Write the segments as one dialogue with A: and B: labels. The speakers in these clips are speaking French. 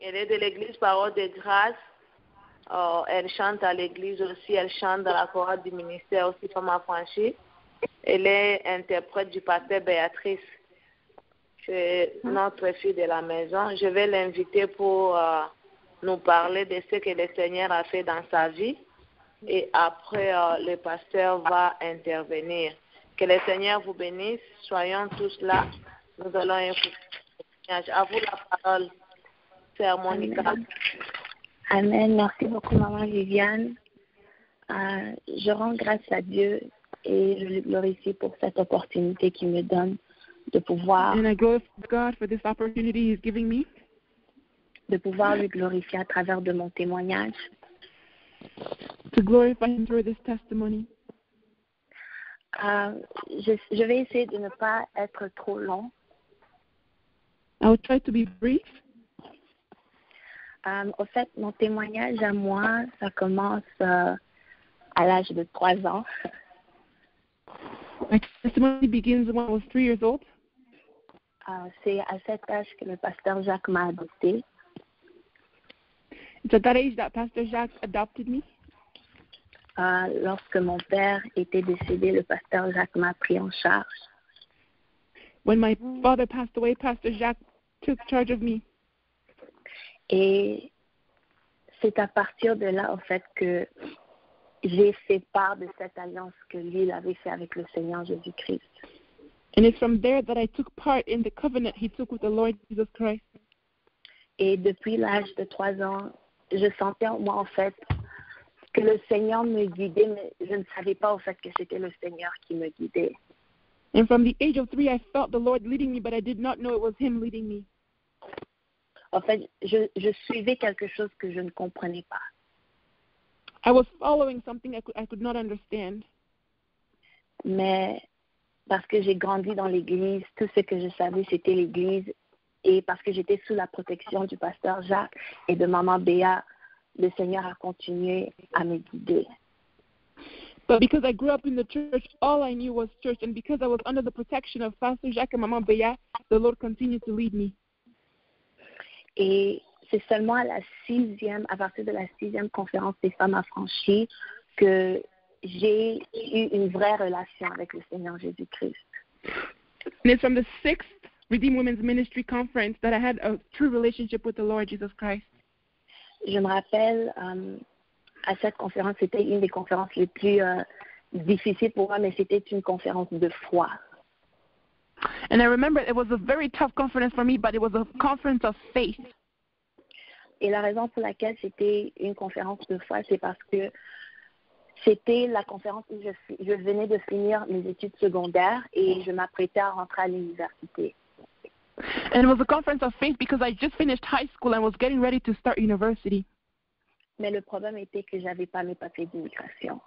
A: Elle est de l'église Parole de Grâce. Elle chante à l'église aussi. Elle chante dans la chorale du ministère aussi, Femme Affranchie. Elle est interprète du pasteur Béatrice. C'est notre fille de la maison. Je vais l'inviter pour nous parler de ce que le Seigneur a fait dans sa vie. Et après, le pasteur va intervenir. Que le Seigneur vous bénisse. Soyons tous là. Nous allons écouter. À vous la parole, Sœur Monica.
B: Amen. Merci beaucoup, Maman Viviane. Je rends grâce à Dieu et je le glorifie pour cette opportunité qu'il me donne de pouvoir.
C: And I glorify God for this opportunity He's giving me.
B: De pouvoir lui glorifier à travers de mon témoignage.
C: To glorify Him through this testimony.
B: Je vais essayer de ne pas être trop long.
C: I will try to be brief.
B: Au fait, mon témoignage à moi, ça commence à l'âge de 3 ans.
C: My testimony begins when I was 3 years old.
B: C'est à cet âge que le pasteur Jacques m'a adopté.
C: It's at that age that Pastor Jacques adopted me.
B: Lorsque mon père était décédé, le pasteur Jacques m'a pris en charge.
C: When my father passed away, Pastor Jacques took charge of me.
B: Et c'est à partir de là, en fait, que j'ai fait part de cette alliance que lui, il avait fait avec le Seigneur Jésus-Christ.
C: And it's from there that I took part in the covenant He took with the Lord Jesus Christ.
B: Et depuis l'âge de 3 ans, je sentais en moi, en fait, que le Seigneur me guidait, mais je ne savais pas, en fait, que c'était le Seigneur qui me guidait.
C: And from the age of 3, I felt the Lord leading me, but I did not know it was Him leading me.
B: En fait, je suivais quelque chose que je ne comprenais pas.
C: I was following something I could not understand.
B: Mais parce que j'ai grandi dans l'Église, tout ce que je savais, c'était l'Église. Et parce que j'étais sous la protection du pasteur Jacques et de Maman Béa, le Seigneur a continué à me guider.
C: But because I grew up in the church, all I knew was church. And because I was under the protection of Pastor Jacques and Maman Béa, the Lord continued to lead me.
B: Et c'est seulement à partir de la 6e conférence des femmes affranchies, que j'ai eu une vraie relation avec le Seigneur Jésus-Christ.
C: And it's from the 6th Redeemed Women's Ministry Conference that I had a true relationship with the Lord Jesus Christ.
B: Je me rappelle, à cette conférence, c'était une des conférences les plus difficiles pour moi, mais c'était une conférence de foi.
C: And I remember it was a very tough conference for me, but it was a conference of faith.
B: Et la raison pour laquelle c'était une conférence de foi, c'est parce que c'était la conférence où je venais de finir mes études secondaires et je m'apprêtais à rentrer à l'université.
C: And it was a conference of faith because I just finished high school and was getting ready to start university.
B: Mais le problème était que j'avais pas mes papiers d'immigration.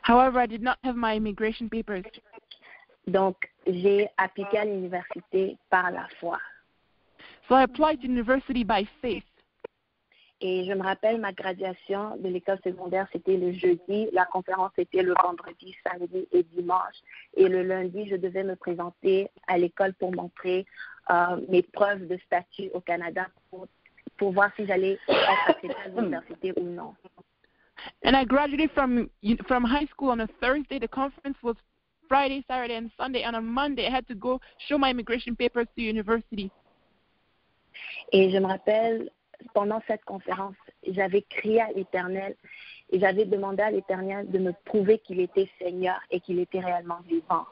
C: However, I did not have my immigration papers.
B: Donc, j'ai appliqué à l'université par la foi.
C: So I applied to university by faith.
B: Et je me rappelle, ma graduation de l'école secondaire, c'était le jeudi. La conférence était le vendredi, samedi et dimanche. Et le lundi, je devais me présenter à l'école pour montrer mes preuves de statut au Canada pour voir si j'allais être acceptée à l'université ou non.
C: And I graduated from high school on a Thursday. The conference was Friday, Saturday, and Sunday. And on Monday, I had to go show my immigration papers to university.
B: Et je me rappelle, pendant cette conférence, j'avais crié à l'Éternel et j'avais demandé à l'Éternel de me prouver qu'il était Seigneur et qu'il était réellement vivant.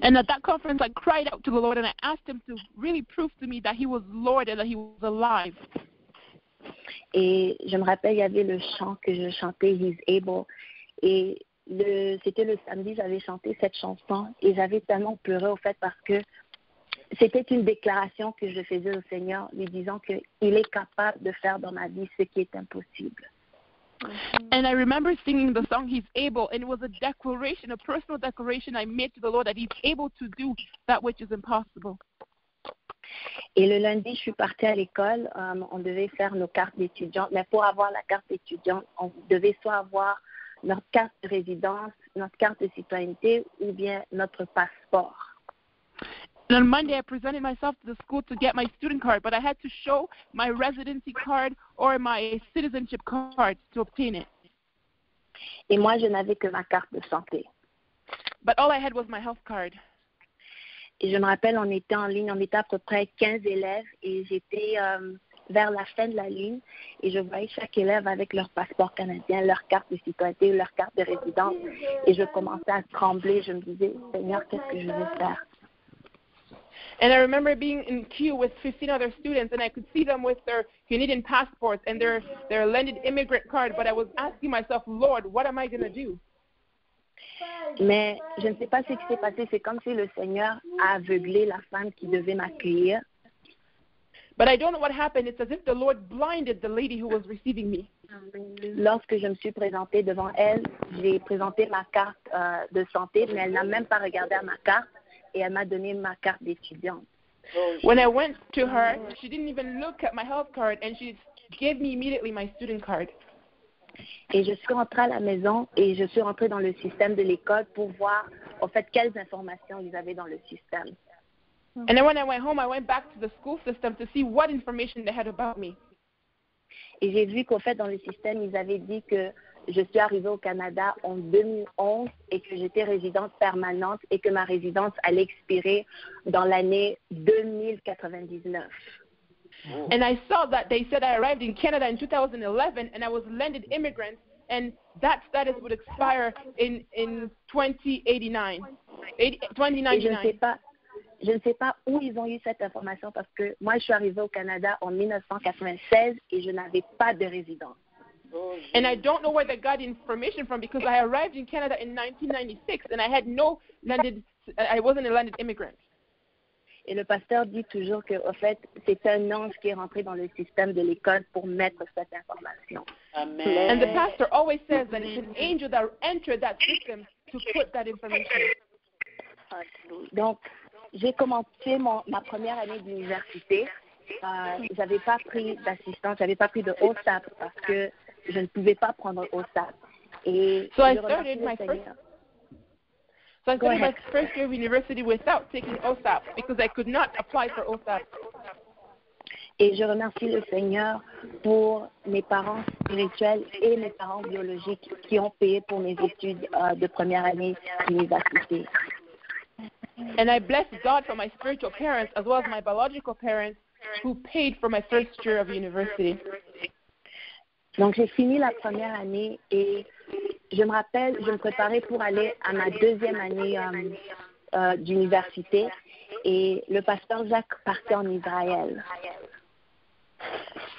C: And at that conference, I cried out to the Lord and I asked Him to really prove to me that He was Lord and that He was alive.
B: Et je me rappelle, il y avait le chant que je chantais, He's Able. Et c'était le samedi, j'avais chanté cette chanson et j'avais tellement pleuré au fait parce que c'était une déclaration que je faisais au Seigneur, lui disant qu'il est capable de faire dans ma vie ce qui est impossible.
C: And I remember singing the song He's Able, and it was a declaration, a personal declaration I made to the Lord that He's able to do that which is impossible.
B: Et le lundi, je suis partie à l'école. On devait faire nos cartes d'étudiants. Mais pour avoir la carte d'étudiant, on devait soit avoir notre carte de résidence, notre carte de citoyenneté ou bien notre passeport.
C: And on Monday, I presented myself to the school to get my student card, but I had to show my residency card or my citizenship card to obtain it.
B: Et moi, je n'avais que ma carte de santé.
C: But all I had was my health card.
B: Et je me rappelle, on était en ligne, on était à peu près 15 élèves et j'étais vers la fin de la ligne et je voyais chaque élève avec leur passeport canadien, leur carte de citoyenneté, leur carte de résidence et je commençais à trembler. Je me disais, Seigneur, qu'est-ce que je vais faire?
C: And I remember being in queue with 15 other students, and I could see them with their Canadian passports and their landed immigrant card, but I was asking myself, Lord, what am I going to do?
B: Mais je ne sais pas ce qui s'est passé. C'est comme si le Seigneur a aveuglé la femme qui devait m'accueillir.
C: But I don't know what happened. It's as if the Lord blinded the lady who was receiving me.
B: Lorsque je me suis présentée devant elle, j'ai présenté ma carte de santé, mais elle n'a même pas regardé à ma carte et elle m'a donné ma carte d'étudiante.
C: When I went to her, she didn't even look at my health card, and she gave me immediately my student card.
B: Et je suis rentrée à la maison et je suis rentrée dans le système de l'école pour voir, en fait, quelles informations ils avaient dans le système.
C: And then when I went home, I went back to the school system to see what information they had about me.
B: Et j'ai vu qu'au fait, dans le système, ils avaient dit que je suis arrivée au Canada en 2011 et que j'étais résidente permanente et que ma résidence allait expirer dans l'année 2099.
C: And I saw that they said I arrived in Canada in 2011 and I was a landed immigrant, and that status would expire in 2089.
B: Et je ne sais pas où ils ont eu cette information parce que moi, je suis arrivée au Canada en 1996 et je n'avais pas de résidence.
C: And I don't know where they got the information from because I arrived in Canada in 1996 and I wasn't a landed immigrant.
B: Et le pasteur dit toujours que, au fait, c'est un ange qui est rentré dans le système de l'école pour mettre cette information.
C: Amen. And the pastor always says that it's an angel that entered that system to put that information.
B: Donc, j'ai commencé ma première année d'université. J'avais pas pris d'assistance, j'avais pas pris de OSAP parce que je ne pouvais pas prendre OSAP. Et
C: So I started my first year of university without taking OSAP because I could not apply for OSAP.
B: Et je remercie le Seigneur pour mes parents spirituels et mes parents biologiques qui ont payé pour mes études de première année d'université.
C: And I bless God for my spiritual parents as well as my biological parents who paid for my first year of university.
B: Donc j'ai fini la première année et je me rappelle, je me préparais pour aller à ma deuxième année d'université et le pasteur Jacques partait en Israël.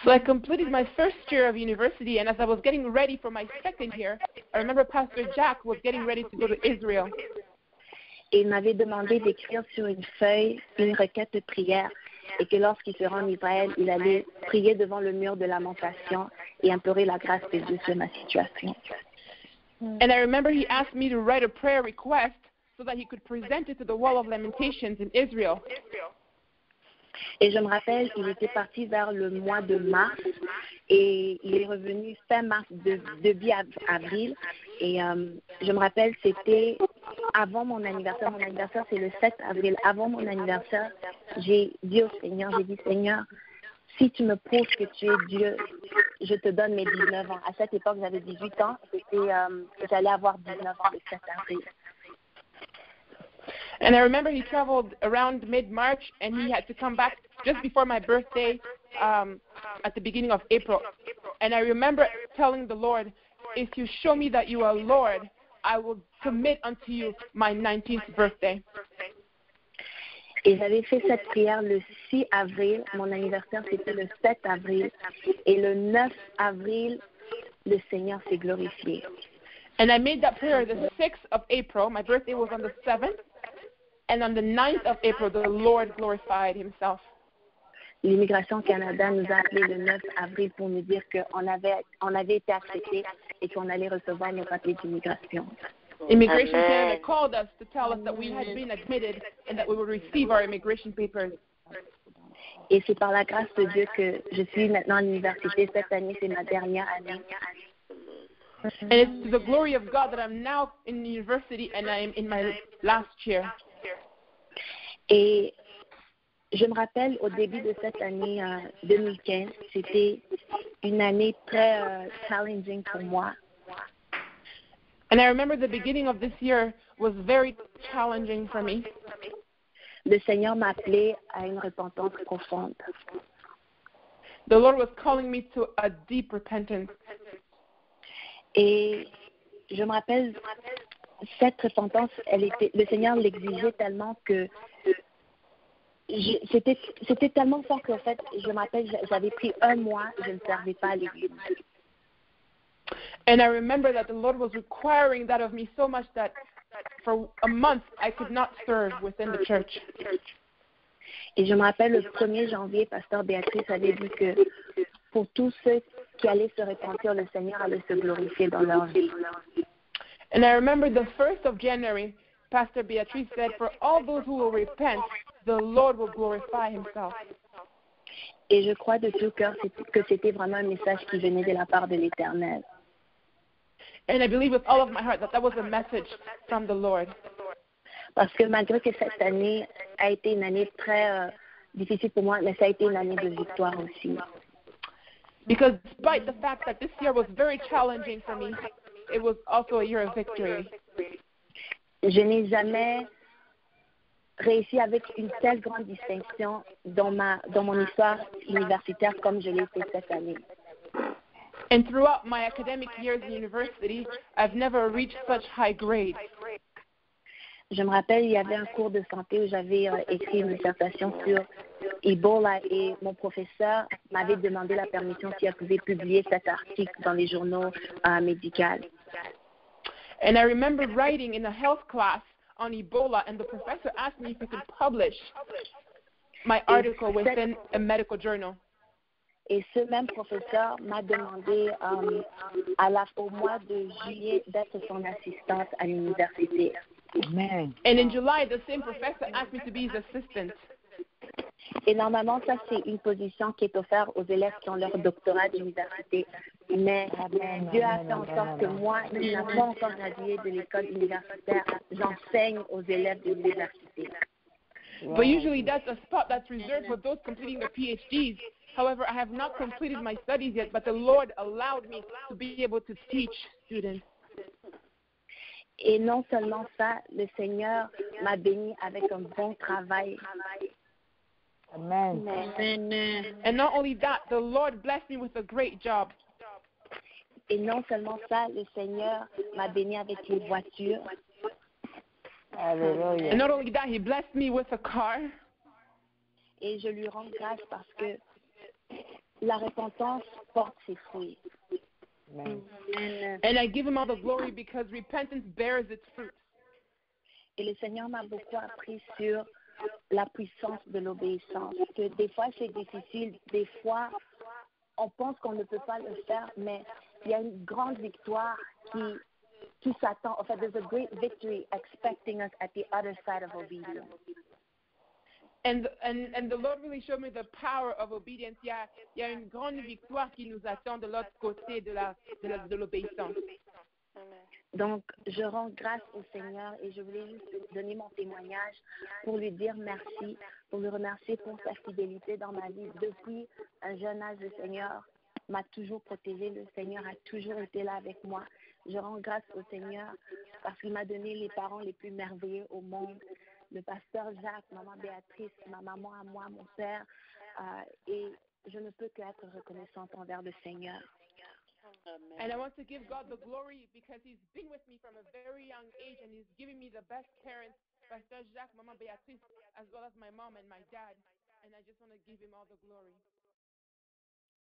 C: So I completed my first year of university, and as I was getting ready for my second year, I remember Pastor Jack was getting ready to go to Israel.
B: Et il m'avait demandé d'écrire sur une feuille une requête de prière et que lorsqu'il se rend en Israël, il allait prier devant le mur de lamentation et implorer la grâce de Dieu sur ma situation.
C: And I remember he asked me to write a prayer request so that he could present it to the wall of lamentations in Israel.
B: Et je me rappelle, il était parti vers le mois de mars et il est revenu fin mars, début avril. Et je me rappelle, c'était avant mon anniversaire. Mon anniversaire, c'est le 7 avril. Avant mon anniversaire, j'ai dit au Seigneur, Seigneur, si tu me prouves que tu es Dieu, je te donne mes 19 ans. À cette époque, j'avais 18 ans. J'allais avoir 19 ans le 7 avril.
C: And I remember he traveled around mid-March, and he had to come back just before my birthday at the beginning of April. And I remember telling the Lord, if you show me that you are Lord, I will commit unto you my 19th birthday.
B: Et j'avais fait cette prière le 6 avril. Mon anniversaire, c'était le 7 avril. Et le 9 avril, le Seigneur s'est glorifié.
C: And I made that prayer the 6th of April. My birthday was on the 7th. And on the 9th of April, the Lord glorified himself.
B: L'Immigration Canada nous a appelés le 9 avril pour nous dire qu'on avait été acceptés et qu'on allait recevoir nos papiers d'immigration.
C: Immigration Canada called us to tell us that we had been admitted and that we would receive our immigration papers.
B: Et c'est par la grâce de Dieu que je suis maintenant à l'université. Cette année, c'est ma dernière année.
C: And it's to the glory of God that I'm now in university and I'm in my last year.
B: Et je me rappelle au début de cette année 2015, c'était une année très challenging pour moi.
C: And I remember the beginning of this year was very challenging for me.
B: Le Seigneur m'appelait à une repentance profonde.
C: The Lord was calling me to a deep repentance.
B: Et je me rappelle, cette repentance, le Seigneur l'exigeait tellement que c'était tellement fort qu'en fait, je me rappelle, j'avais pris un mois, je ne servais pas à l'église.
C: And I remember that the Lord was requiring that of me so much that for a month I could not serve within the church.
B: Et je me rappelle, le 1er janvier, Pasteur Béatrice avait dit que pour tous ceux qui allaient se repentir, le Seigneur allait se glorifier dans leur vie.
C: And I remember the 1st of January, Pastor Beatrice said, for all those who will repent, the Lord will glorify himself.
B: Et je crois de tout cœur que c'était vraiment un message qui venait de la part de l'Éternel.
C: And I believe with all of my heart that that was a message from the Lord.
B: Parce que malgré que cette année a été une année très difficile pour moi, mais ça a été une année de victoire aussi.
C: Because despite the fact that this year was very challenging for me, it was also a year of victory.
B: Je n'ai jamais réussi avec une telle grande distinction dans mon histoire universitaire comme je l'ai fait cette année.
C: And throughout my academic years in university, I've never reached such high grades.
B: Je me rappelle, il y avait un cours de santé où j'avais écrit une dissertation sur Ebola et mon professeur m'avait demandé la permission si elle pouvait publier cet article dans les journaux médicaux.
C: And I remember writing in a health class on Ebola, and the professor asked me if he could publish my article within a medical journal.
B: Et ce même professeur m'a demandé au mois de juillet d'être son assistante à l'université.
D: Amen.
C: And in July, the same professor asked me to be his assistant.
B: Et normalement, ça, c'est une position qui est offerte aux élèves qui ont leur doctorat d'université. Mais Dieu a fait en sorte que moi, qui n'ai pas encore gradué de l'école universitaire, j'enseigne aux élèves de l'université.
C: But usually that's a spot that's reserved for those completing their PhDs. However, I have not completed my studies yet, but the Lord allowed me to be able to teach students.
B: Et non seulement ça, le Seigneur m'a béni avec un bon travail.
D: Amen.
C: And not only that, the Lord blessed me with a great job.
B: Et non seulement ça, le Seigneur m'a béni avec une voiture.
D: Hallelujah.
C: And not only that, He blessed me with a car.
B: Et je lui rends grâce parce que la repentance porte ses fruits.
D: Amen.
C: And I give Him all the glory because repentance bears its fruit.
B: Et le Seigneur m'a beaucoup appris sur la puissance de l'obéissance. Que des fois, c'est difficile. Des fois, on pense qu'on ne peut pas le faire, mais il y a une grande victoire qui s'attend. En fait, there's a great victory expecting us at the other side of obedience.
C: And the Lord really showed me the power of obedience. Il y a une grande victoire qui nous attend de l'autre côté de l'obéissance.
B: Donc, je rends grâce au Seigneur et je voulais juste donner mon témoignage pour lui dire merci, pour le remercier pour sa fidélité dans ma vie. Depuis un jeune âge, le Seigneur m'a toujours protégée, le Seigneur a toujours été là avec moi. Je rends grâce au Seigneur parce qu'il m'a donné les parents les plus merveilleux au monde. Le pasteur Jacques, maman Béatrice, ma maman à moi, mon père, et je ne peux qu'être reconnaissante envers le Seigneur.
C: And I want to give God the glory because He's been with me from a very young age and He's given me the best parents, Pastor Jacques, Maman Béatrice, as well as my mom and my dad. And I just want to give Him all the glory.